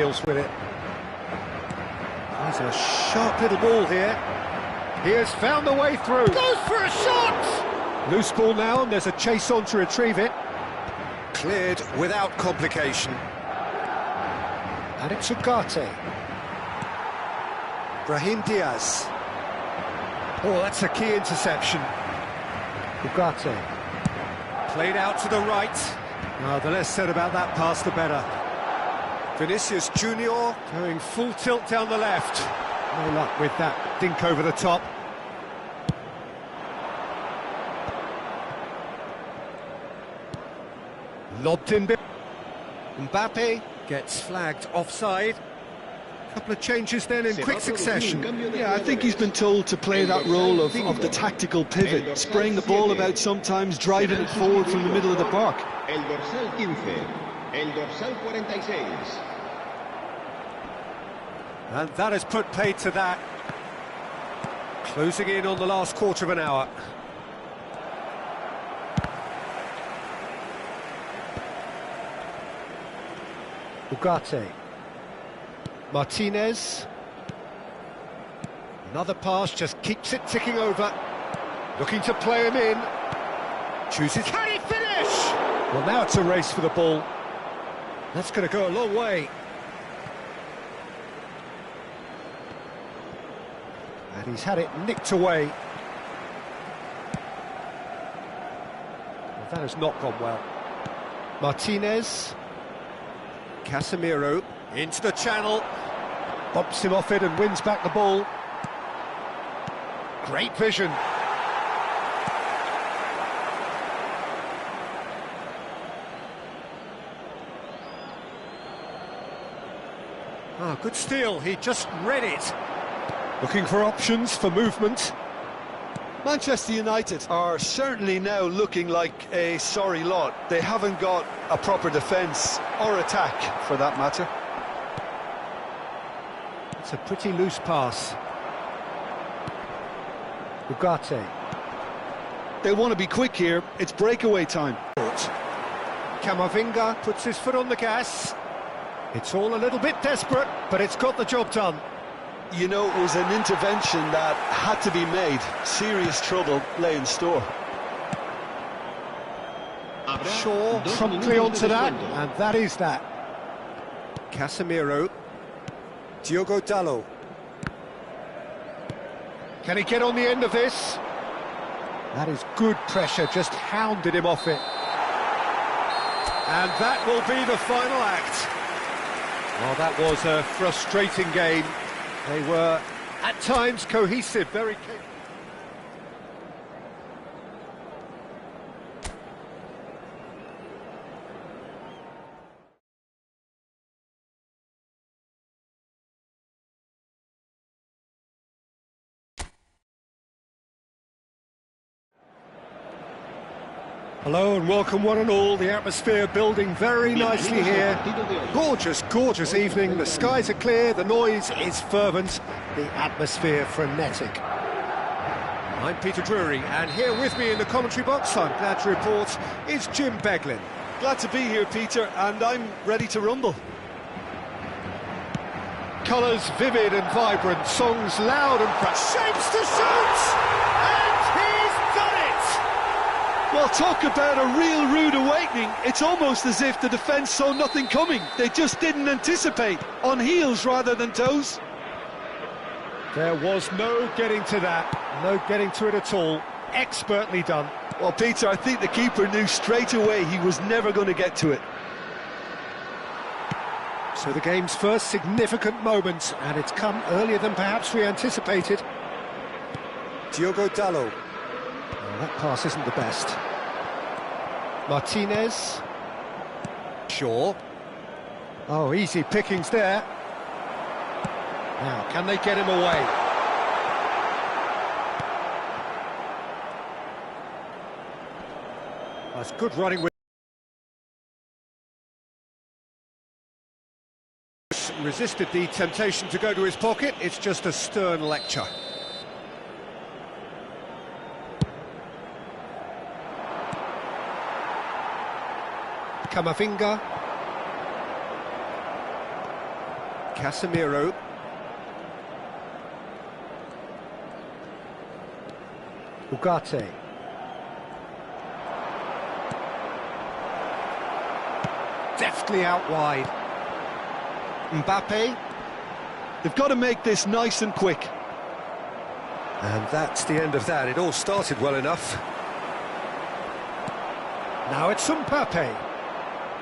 deals with it. There's a sharp little ball here. He has found a way through. Goes for a shot! Loose ball now, and there's a chase on to retrieve it. Cleared without complication. And it's Ugarte. Brahim Diaz. Oh, that's a key interception. Ugarte. Played out to the right. The less said about that pass, the better. Vinicius Junior going full tilt down the left. No luck with that dink over the top. Lobbed in. Mbappe gets flagged offside. Couple of changes then in quick succession. Yeah, I think he's been told to play that role of the tactical pivot, spraying the ball about sometimes, driving it forward from the middle of the park. El dorsal 15, el dorsal 46. And that has put paid to that. Closing in on the last quarter of an hour. Ugarte. Martinez. Another pass, just keeps it ticking over. Looking to play him in. Chooses. Can he finish? Well, now it's a race for the ball. That's going to go a long way. And he's had it nicked away. Well, that has not gone well. Martinez. Casemiro into the channel. Bumps him off it and wins back the ball. Great vision. Good steal, he just read it. Looking for options for movement. Manchester United are certainly now looking like a sorry lot. They haven't got a proper defence or attack, for that matter. It's a pretty loose pass. Ugarte. They want to be quick here, it's breakaway time. Camavinga puts his foot on the gas. It's all a little bit desperate, but it's got the job done. You know, it was an intervention that had to be made. Serious trouble lay in store. Shaw promptly onto that, and that is that. Casemiro. Diogo Dalot. Can he get on the end of this? That is good pressure, just hounded him off it. And that will be the final act. Well, that was a frustrating game. They were, at times, cohesive, very capable. Hello and welcome one and all. The atmosphere building very nicely here. Gorgeous, gorgeous evening. The skies are clear, the noise is fervent, the atmosphere frenetic. I'm Peter Drury, and here with me in the commentary box, I'm glad to report, is Jim Beglin. Glad to be here, Peter, and I'm ready to rumble. Colours vivid and vibrant, songs loud and proud. Shapes to shoot! And he's done it! Well, talk about a real rude awakening. It's almost as if the defence saw nothing coming. They just didn't anticipate, on heels rather than toes. There was no getting to that, no getting to it at all. Expertly done. Well, Peter, I think the keeper knew straight away he was never going to get to it. So the game's first significant moment, and it's come earlier than perhaps we anticipated. Diogo Dalot. Oh, that pass isn't the best. Martinez. Shaw. Oh, easy pickings there. Now, can they get him away? That's good running with... Resisted the temptation to go to his pocket. It's just a stern lecture. Camavinga. Casemiro. Ugarte. Deftly out wide. Mbappe. They've got to make this nice and quick. And that's the end of that. It all started well enough. Now it's Mbappe.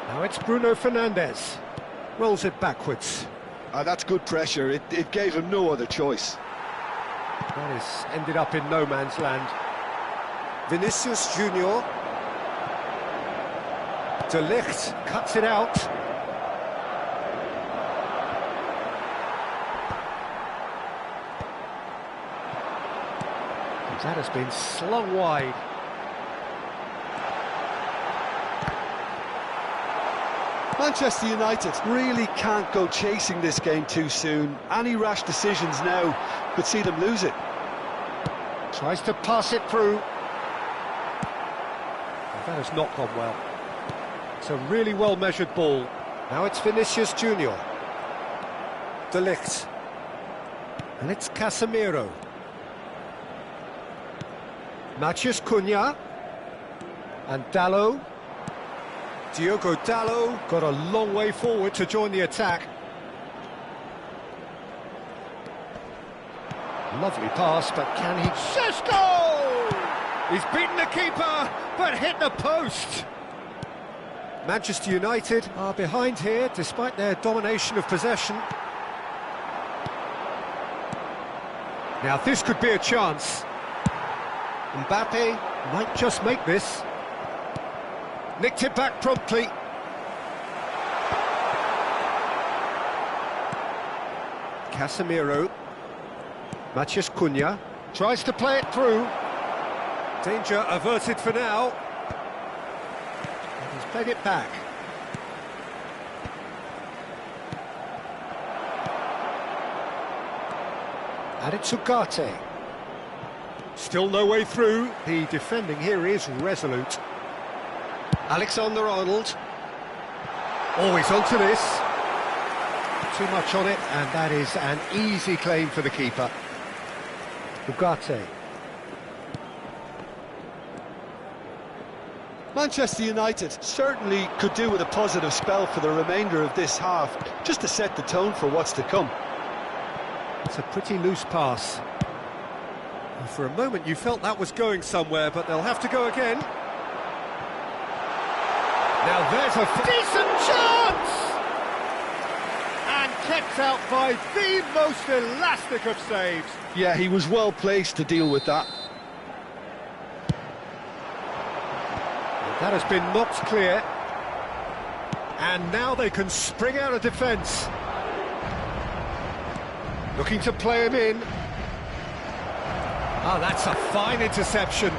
Now it's Bruno Fernandes. Rolls it backwards. That's good pressure. It gave him no other choice. That is ended up in no man's land. Vinicius Junior. De Ligt cuts it out. That has been slung wide. Manchester United really can't go chasing this game too soon. Any rash decisions now could see them lose it. Tries to pass it through. That has not gone well. It's a really well-measured ball. Now it's Vinicius Junior. De Ligt. And it's Casemiro. Matheus Cunha. And Dalot. Diogo Dalot got a long way forward to join the attack. Lovely pass, but can he... Sesko! He's beaten the keeper, but hit the post. Manchester United are behind here, despite their domination of possession. Now this could be a chance. Mbappe might just make this. Nicked it back promptly. Casemiro. Matheus Cunha tries to play it through. Danger averted for now. And he's played it back. And it's Ugarte. Still no way through. The defending here is resolute. Alexander-Arnold. Always onto this. Too much on it, and that is an easy claim for the keeper. Ugarte. Manchester United certainly could do with a positive spell for the remainder of this half, just to set the tone for what's to come. It's a pretty loose pass. For a moment you felt that was going somewhere, but they'll have to go again. Now there's a decent chance! And kept out by the most elastic of saves. Yeah, he was well placed to deal with that. That has been knocked clear. And now they can spring out of defence. Looking to play him in. Oh, that's a fine interception.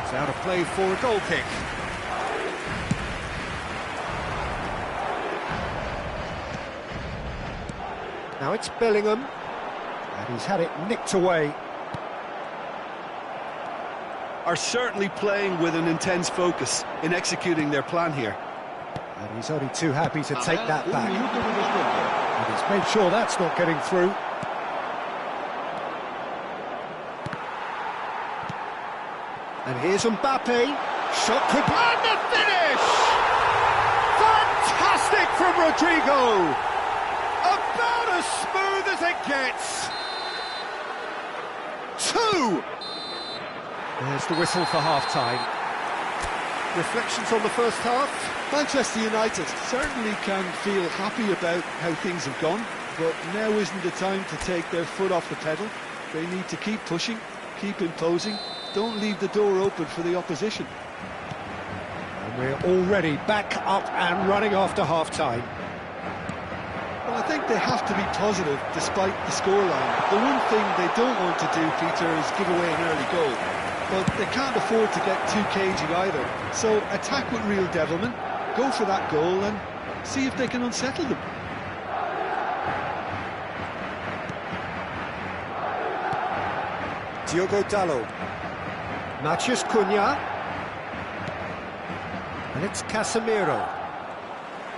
It's out of play for a goal kick. Now it's Bellingham. And he's had it nicked away. Are certainly playing with an intense focus in executing their plan here. And he's only too happy to take that back. And he's made sure that's not getting through. And here's Mbappe. Shot could... And the finish! Fantastic from Rodrigo! About as smooth as it gets. 2! There's the whistle for half-time. Reflections on the first half? Manchester United certainly can feel happy about how things have gone, but now isn't the time to take their foot off the pedal. They need to keep pushing, keep imposing, don't leave the door open for the opposition. And we're already back up and running after half-time. Well, I think they have to be positive despite the scoreline. The one thing they don't want to do, Peter, is give away an early goal. But they can't afford to get too cagey either. So attack with real devilment, go for that goal and see if they can unsettle them. Diogo Dalot. Matheus Cunha. And it's Casemiro.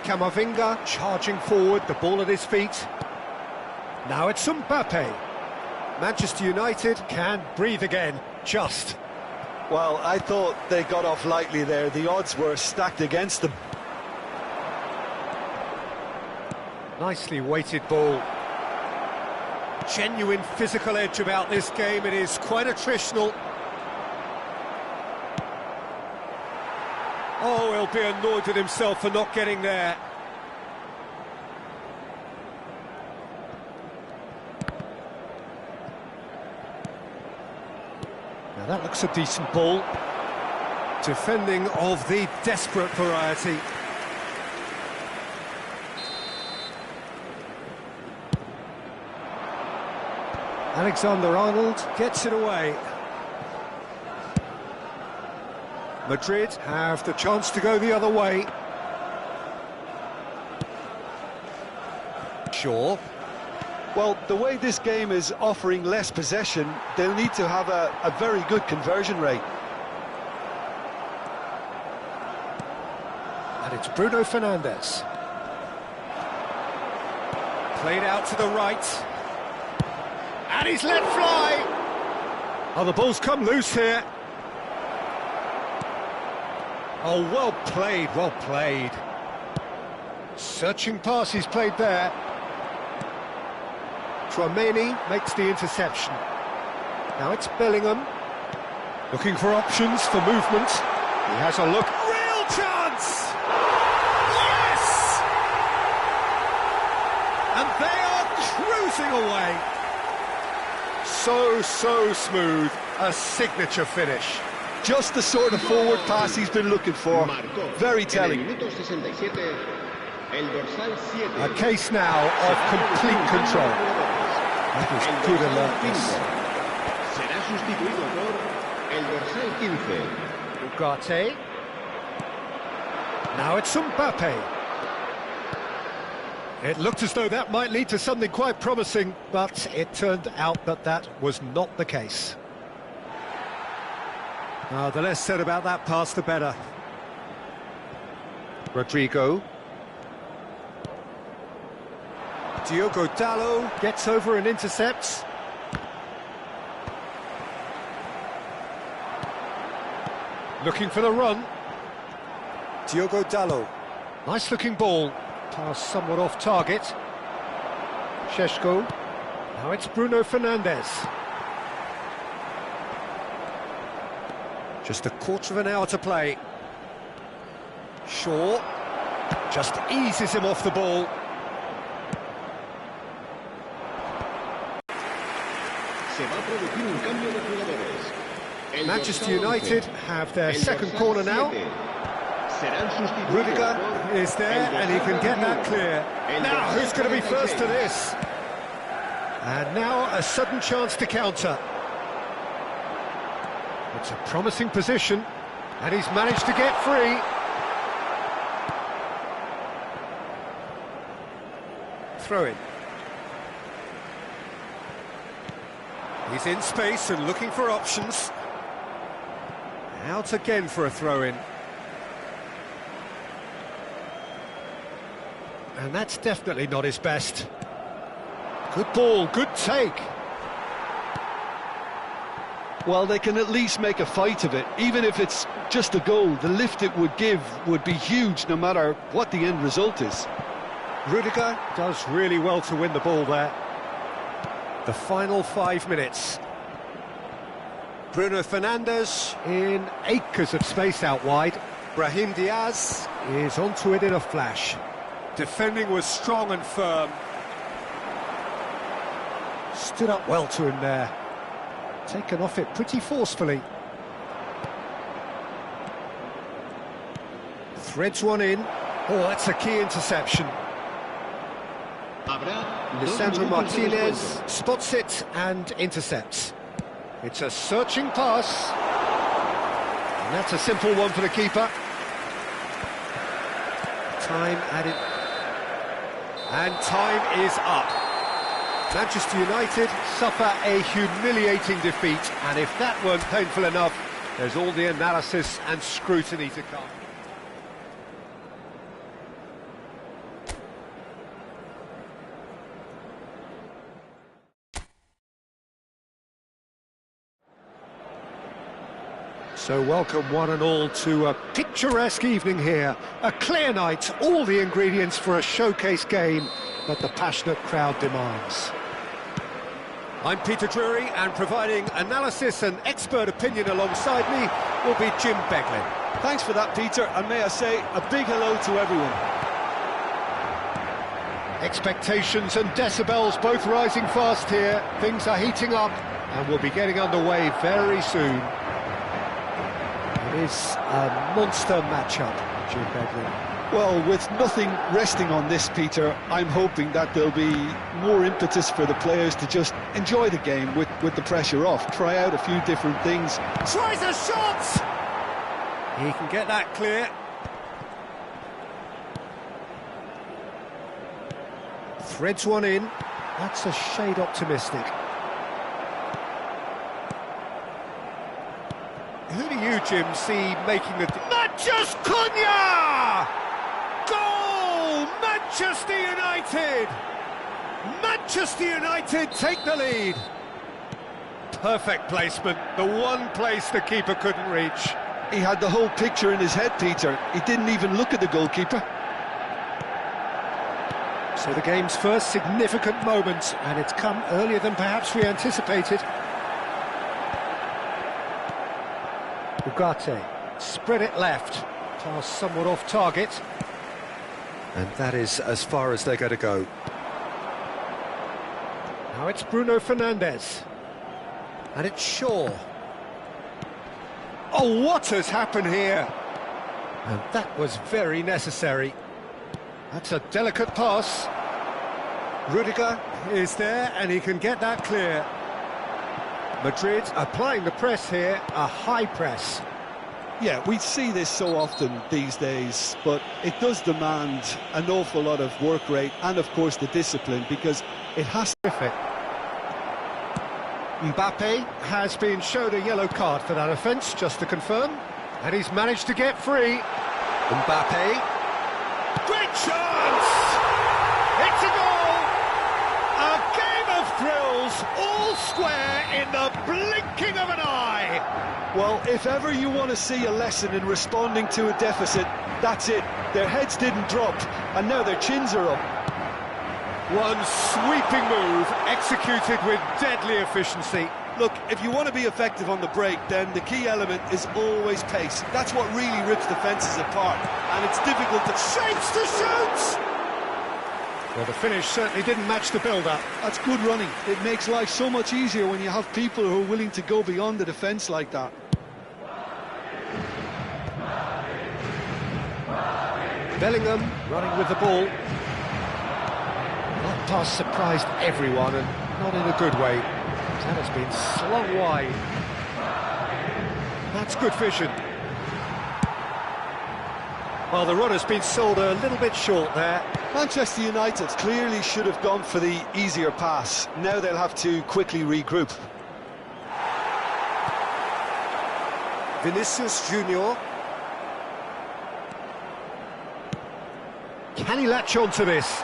Camavinga charging forward, the ball at his feet. Now it's Mbappe. Manchester United can breathe again, just. Well, I thought they got off lightly there. The odds were stacked against them. Nicely weighted ball. Genuine physical edge about this game. It is quite attritional. Oh, he'll be annoyed with himself for not getting there. Now that looks a decent ball. Defending of the desperate variety. Alexander-Arnold gets it away. Madrid have the chance to go the other way. Shaw. Well, the way this game is offering less possession, they'll need to have a very good conversion rate. And it's Bruno Fernandes. Played out to the right. And he's let fly! Oh, the ball's come loose here. Oh, well played, well played. Searching pass he's played there. Tchouaméni makes the interception. Now it's Bellingham. Looking for options for movement. He has a look. Real chance! Yes! And they are cruising away. So smooth. A signature finish. Just the sort of forward pass he's been looking for. Very telling. A case now of complete control. That was good alertness. Ugarte. Now it's Mbappe. It looked as though that might lead to something quite promising, but it turned out that that was not the case. The less said about that pass, the better. Rodrigo. Diogo Dalot gets over and intercepts. Looking for the run. Diogo Dalot. Nice looking ball. Pass somewhat off target. Šeško. Now it's Bruno Fernandes. Just a quarter of an hour to play. Shaw just eases him off the ball. Manchester United have their second corner now. Rudiger is there and he can get that clear. Now who's going to be first to this? And now a sudden chance to counter. It's a promising position, and he's managed to get free. Throw in. He's in space and looking for options. Out again for a throw-in. And that's definitely not his best. Good ball, good take. Well, they can at least make a fight of it. Even if it's just a goal, the lift it would give would be huge no matter what the end result is. Rudiger does really well to win the ball there. The final 5 minutes. Bruno Fernandes in acres of space out wide. Brahim Diaz is onto it in a flash. Defending was strong and firm. Stood up well to him there. Taken off it pretty forcefully. Threads one in. Oh, that's a key interception. Lisandro Martinez spots it and intercepts. It's a searching pass. And that's a simple one for the keeper. Time added. And time is up. Manchester United suffer a humiliating defeat, and if that weren't painful enough, there's all the analysis and scrutiny to come. So welcome one and all to a picturesque evening here. A clear night, all the ingredients for a showcase game that the passionate crowd demands. I'm Peter Drury, and providing analysis and expert opinion alongside me will be Jim Beglin. Thanks for that, Peter, and may I say a big hello to everyone. Expectations and decibels both rising fast here. Things are heating up and we'll be getting underway very soon. It is a monster matchup, Jim Beglin. Well, with nothing resting on this, Peter, I'm hoping that there'll be more impetus for the players to just enjoy the game with the pressure off, try out a few different things. Tries a shot! He can get that clear. Threads one in. That's a shade optimistic. Who do you, Jim, see making the... Manchester Cunha! Goal! Manchester United! Manchester United take the lead. Perfect placement, the one place the keeper couldn't reach. He had the whole picture in his head, Peter. He didn't even look at the goalkeeper. So the game's first significant moment, and it's come earlier than perhaps we anticipated. Ugarte, spread it left, pass somewhat off target. And that is as far as they're going to go. Now it's Bruno Fernandes. And it's Shaw. Oh, what has happened here? And that was very necessary. That's a delicate pass. Rudiger is there, and he can get that clear. Madrid applying the press here, a high press. Yeah, we see this so often these days, but it does demand an awful lot of work rate and, of course, the discipline, because it has to fit. Mbappe has been shown a yellow card for that offence, just to confirm. And he's managed to get free. Mbappe. Great chance! It's a goal! A game of thrills, all square in the blinking of an eye. Well, if ever you want to see a lesson in responding to a deficit, that's it. Their heads didn't drop, and now their chins are up. One sweeping move, executed with deadly efficiency. Look, if you want to be effective on the break, then the key element is always pace. That's what really rips defences apart, and it's difficult to... Shapes to shoot! Well, the finish certainly didn't match the build-up. That's good running. It makes life so much easier when you have people who are willing to go beyond the defence like that. Bellingham running with the ball. That pass surprised everyone, and not in a good way. That has been slung wide. That's good vision. Well, the run has been sold a little bit short there. Manchester United clearly should have gone for the easier pass. Now they'll have to quickly regroup. Vinicius Junior. Can he latch on to this?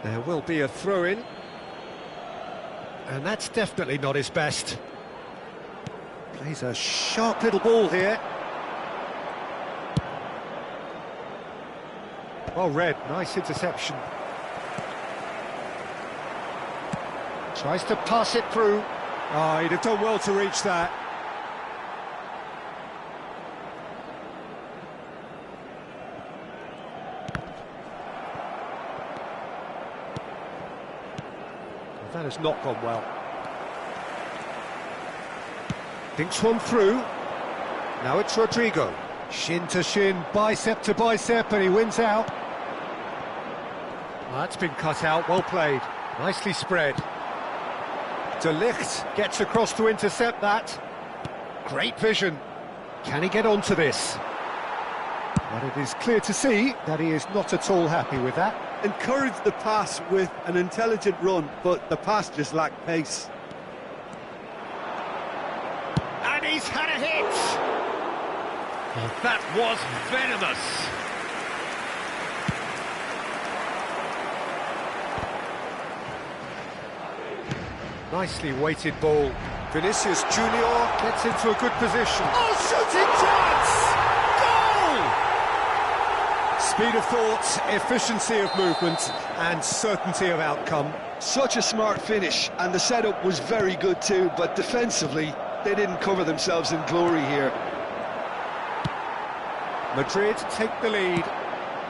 There will be a throw-in. And that's definitely not his best. Plays a sharp little ball here. Well read, nice interception. Tries to pass it through. Oh, he'd have done well to reach that. That has not gone well. Thinks one through. Now it's Rodrigo. Shin to shin, bicep to bicep, and he wins out. Well, that's been cut out, well played. Nicely spread. De Ligt gets across to intercept that. Great vision. Can he get onto this? But it is clear to see that he is not at all happy with that. Encouraged the pass with an intelligent run, but the pass just lacked pace. And he's had a hit! Oh, that was venomous! Nicely weighted ball. Vinicius Junior gets into a good position. Oh, shooting chance! Goal! Speed of thought, efficiency of movement, and certainty of outcome. Such a smart finish, and the setup was very good too, but defensively, they didn't cover themselves in glory here. Madrid take the lead.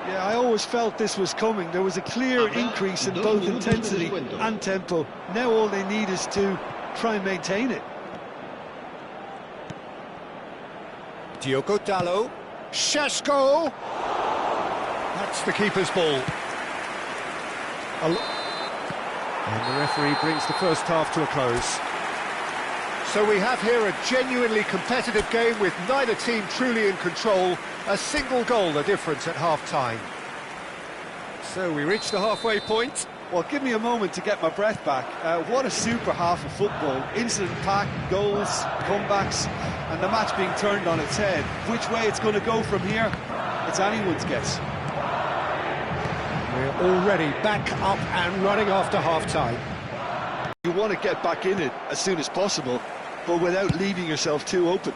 Yeah, I always felt this was coming. There was a clear increase in both intensity and tempo. Now all they need is to try and maintain it. Diogo Dalot. Šeško! That's the keeper's ball. And the referee brings the first half to a close. So we have here a genuinely competitive game with neither team truly in control. A single goal the difference at half-time. So we reach the halfway point. Well, give me a moment to get my breath back. What a super half of football. Incident-packed, goals, comebacks, and the match being turned on its head. Which way it's going to go from here, it's anyone's guess. We're already back up and running after half-time. You want to get back in it as soon as possible, but without leaving yourself too open.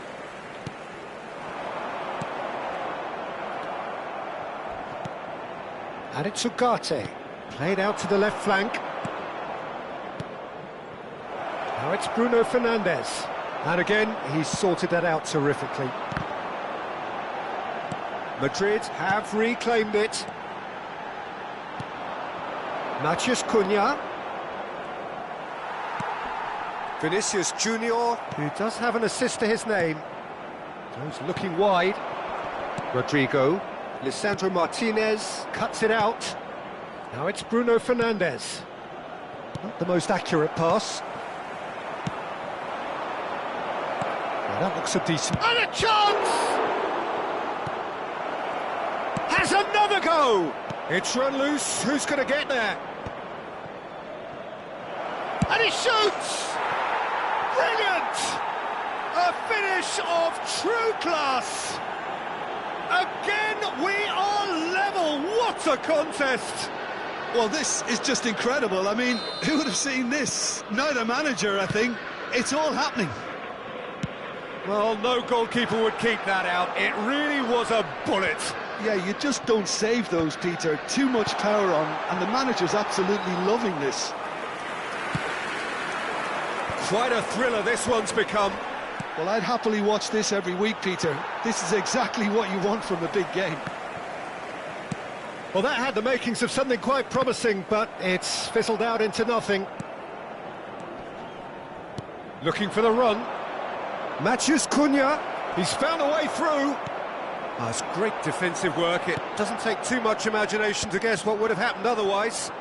And it's Ugarte, played out to the left flank. Now it's Bruno Fernandes. And again, he's sorted that out terrifically. Madrid have reclaimed it. Matheus Cunha. Vinicius Junior, who does have an assist to his name. Goes looking wide. Rodrigo. Lisandro Martinez cuts it out. Now it's Bruno Fernandes. Not the most accurate pass. Well, that looks a decent... And a chance! Has another go! It's run loose. Who's going to get there? And he shoots! Brilliant! A finish of true class! Again, we are level. What a contest! Well, this is just incredible. I mean, who would have seen this? Neither manager, I think. It's all happening. Well, no goalkeeper would keep that out. It really was a bullet. Yeah, you just don't save those, Peter. Too much power on, and the manager's absolutely loving this. Quite a thriller this one's become. Well, I'd happily watch this every week, Peter. This is exactly what you want from a big game. Well, that had the makings of something quite promising, but it's fizzled out into nothing. Looking for the run. Matheus Cunha. He's found a way through. Oh, it's great defensive work. It doesn't take too much imagination to guess what would have happened otherwise.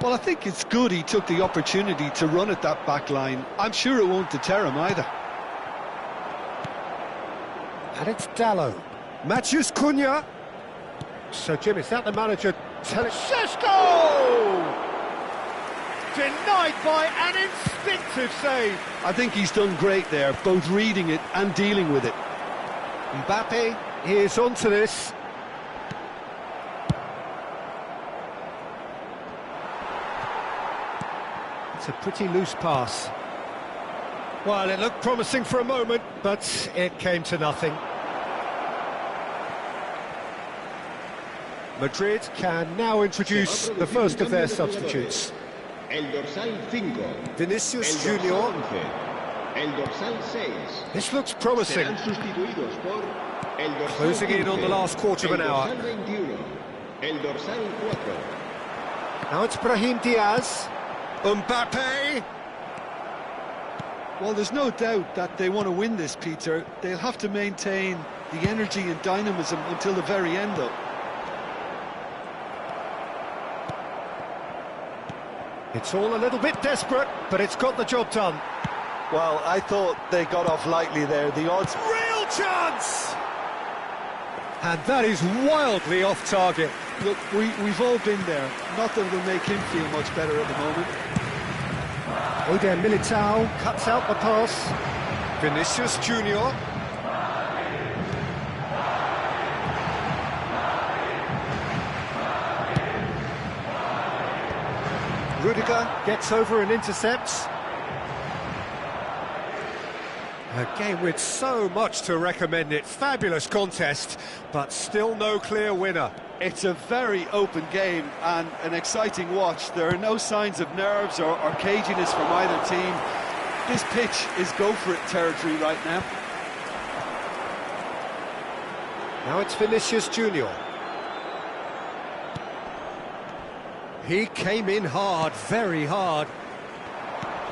Well, I think it's good he took the opportunity to run at that back line. I'm sure it won't deter him either. And it's Dalot. Matheus Cunha. So, Jim, is that the manager telling... Šeško! Denied by an instinctive save. I think he's done great there, both reading it and dealing with it. Mbappe is onto this. It's a pretty loose pass. Well, it looked promising for a moment, but it came to nothing. Madrid can now introduce the first of their substitutes. Vinicius Junior. This looks promising. Closing in on the last quarter of an hour. Now it's Brahim Diaz. Mbappe. Well, there's no doubt that they want to win this, Peter. They'll have to maintain the energy and dynamism until the very end, though. It's all a little bit desperate, but it's got the job done. Well, I thought they got off lightly there. The odds... Real chance! And that is wildly off target. Look, we've all been there. Nothing will make him feel much better at the moment. Eder Militao cuts out the pass. Vinicius Junior. Rudiger gets over and intercepts. A game with so much to recommend it. Fabulous contest, but still no clear winner. It's a very open game and an exciting watch. There are no signs of nerves or caginess from either team. This pitch is go-for-it territory right now. Now it's Vinicius Junior. He came in hard, very hard.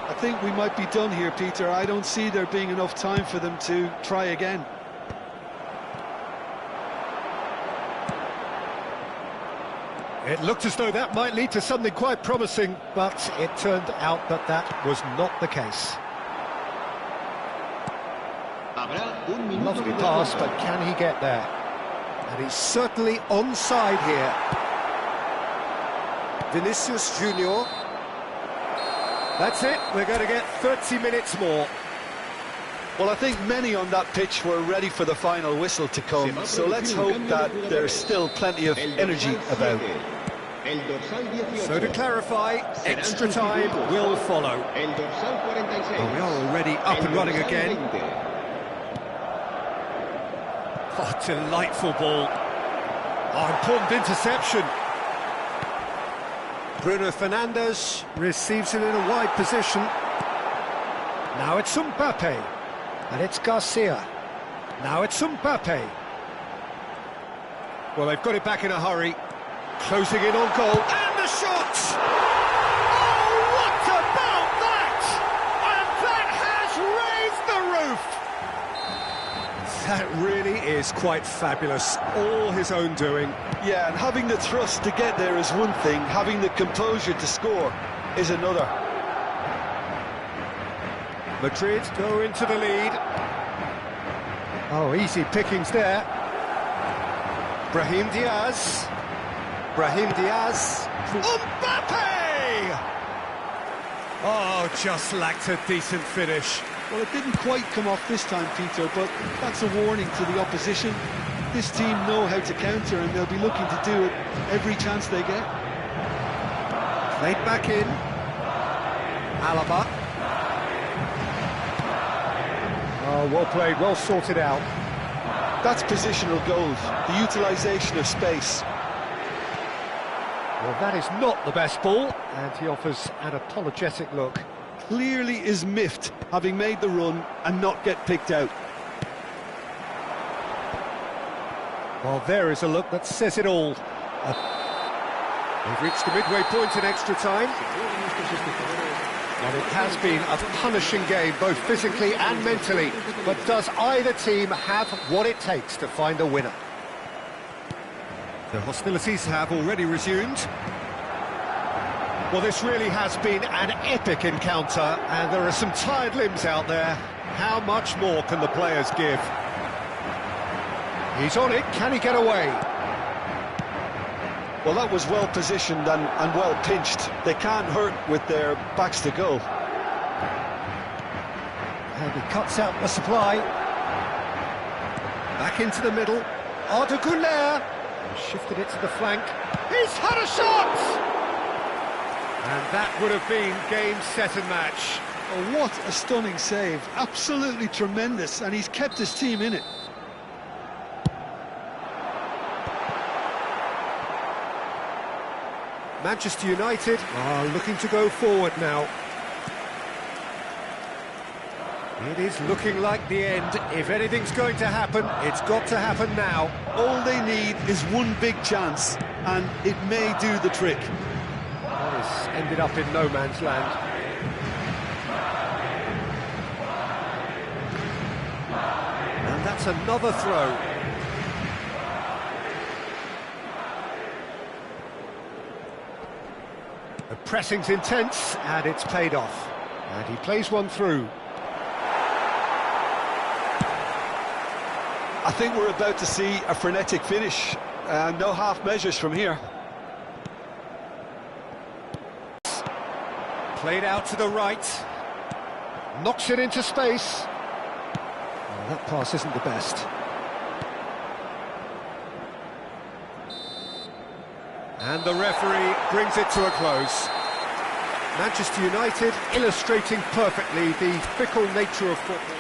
I think we might be done here, Peter. I don't see there being enough time for them to try again. It looked as though that might lead to something quite promising, but it turned out that that was not the case. Lovely pass, but can he get there? And he's certainly onside here. Vinicius Junior. That's it, we're going to get 30 minutes more. Well, I think many on that pitch were ready for the final whistle to come, so let's hope that there's still plenty of energy about. So to clarify, extra time will follow. Oh, we are already up and running again. Oh, delightful ball. Oh, important interception. Bruno Fernandes receives it in a wide position. Now it's Mbappe. And it's Garcia. Now it's Mbappe. Well, they've got it back in a hurry. Closing in on goal. And the shot! Oh, what about that? And that has raised the roof! That really is quite fabulous. All his own doing. Yeah, and having the thrust to get there is one thing. Having the composure to score is another. Madrid go into the lead. Oh, easy pickings there. Brahim Diaz. Mbappe! Oh, just lacked a decent finish. Well, it didn't quite come off this time, Peter, but that's a warning to the opposition. This team know how to counter, and they'll be looking to do it every chance they get. Played back in. Alaba. Oh, well played, well sorted out. That's positional goals, the utilisation of space. Well, that is not the best ball, and he offers an apologetic look. Clearly is miffed, having made the run and not get picked out. Well, there is a look that says it all. They've reached the midway point in extra time. And it has been a punishing game, both physically and mentally. But does either team have what it takes to find a winner? The hostilities have already resumed. Well, this really has been an epic encounter, and there are some tired limbs out there. How much more can the players give? He's on it, can he get away? Well, that was well positioned and well pinched. They can't hurt with their backs to goal. And he cuts out the supply. Back into the middle. Arda Güler. Shifted it to the flank. He's had a shot! And that would have been game, set and match. Oh, what a stunning save. Absolutely tremendous, and he's kept his team in it. Manchester United are looking to go forward now. It is looking like the end. If anything's going to happen, it's got to happen now. All they need is one big chance, and it may do the trick. This ended up in no man's land. And that's another throw. The pressing's intense, and it's paid off. And he plays one through. I think we're about to see a frenetic finish. No half measures from here. Played out to the right. Knocks it into space. Well, that pass isn't the best. And the referee brings it to a close. Manchester United illustrating perfectly the fickle nature of football.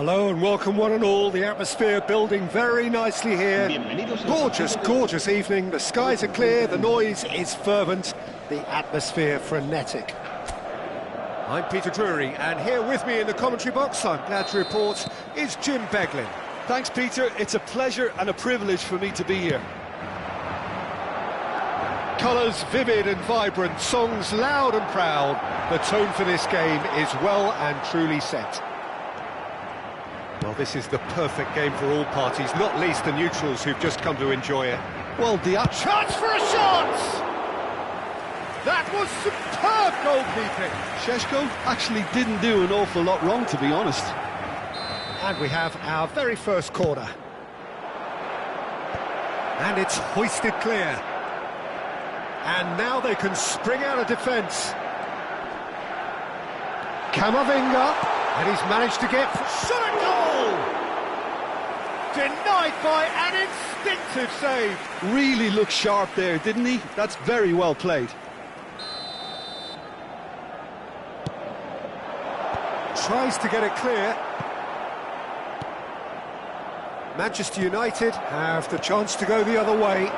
Hello and welcome one and all, the atmosphere building very nicely here. Gorgeous, gorgeous evening, the skies are clear, the noise is fervent, the atmosphere frenetic. I'm Peter Drury, and here with me in the commentary box, I'm glad to report, is Jim Beglin. Thanks, Peter. It's a pleasure and a privilege for me to be here. Colours vivid and vibrant, songs loud and proud. The tone for this game is well and truly set. Well, this is the perfect game for all parties, not least the neutrals who've just come to enjoy it. Well, chance for a shot! That was superb goalkeeping. Šeško actually didn't do an awful lot wrong, to be honest. And we have our very first corner. And it's hoisted clear. And now they can spring out of defence. Camavinga, and he's managed to get shot at goal! Denied by an instinctive save. Really looked sharp there, didn't he? That's very well played. Tries to get it clear. Manchester United have the chance to go the other way.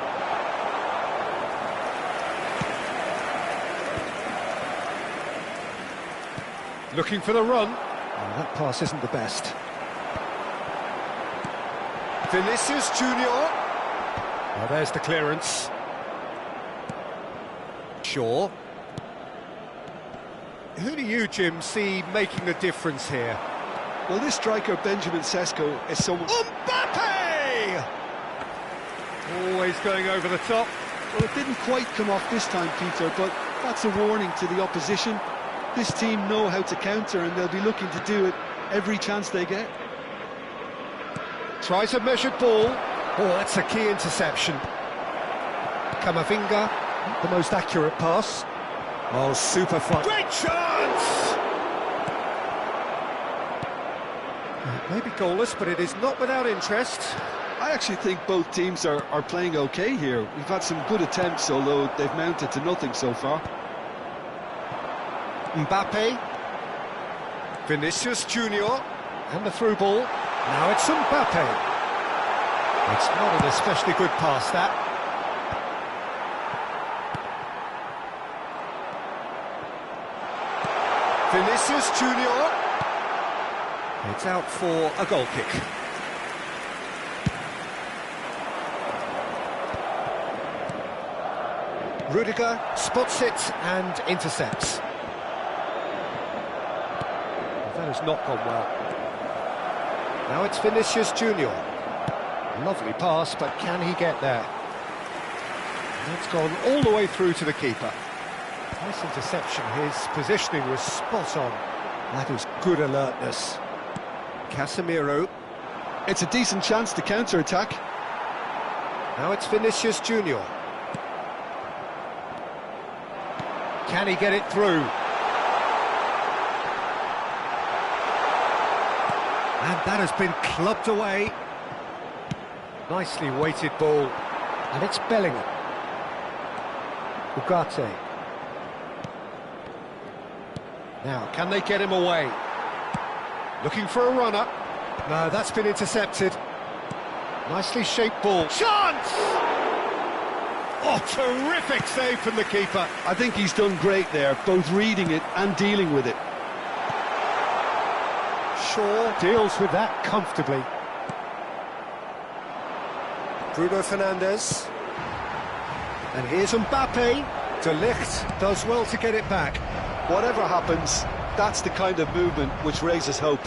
Looking for the run. Oh, that pass isn't the best. Vinicius Junior. Oh, there's the clearance. Shaw. Who do you, Jim, see making the difference here? Well, this striker, Benjamin Sesko, is someone... Mbappe! Always going over the top. Well, it didn't quite come off this time, Peter, but that's a warning to the opposition. This team know how to counter, and they'll be looking to do it every chance they get. Tries a measured ball. Oh, that's a key interception. Camavinga, the most accurate pass. Oh, super fun. Great chance! Maybe goalless, but it is not without interest. I actually think both teams are playing okay here. We've had some good attempts, although they've mounted to nothing so far. Mbappe. Vinicius Junior. And the through ball. Now it's Mbappe. It's not an especially good pass, that. Vinicius Junior. It's out for a goal kick. Rudiger spots it and intercepts. That has not gone well. Now it's Vinicius Junior. Lovely pass, but can he get there? That's gone all the way through to the keeper. Nice interception, his positioning was spot on. That was good alertness. Casemiro. It's a decent chance to counter-attack. Now it's Vinicius Junior. Can he get it through? And that has been clubbed away. Nicely weighted ball. And it's Bellingham. Ugarte. Now, can they get him away? Looking for a runner. No, that's been intercepted. Nicely shaped ball. Chance! Oh, terrific save from the keeper. I think he's done great there, both reading it and dealing with it. Shaw deals with that comfortably. Bruno Fernandes. And here's Mbappe. De Ligt does well to get it back. Whatever happens, that's the kind of movement which raises hope.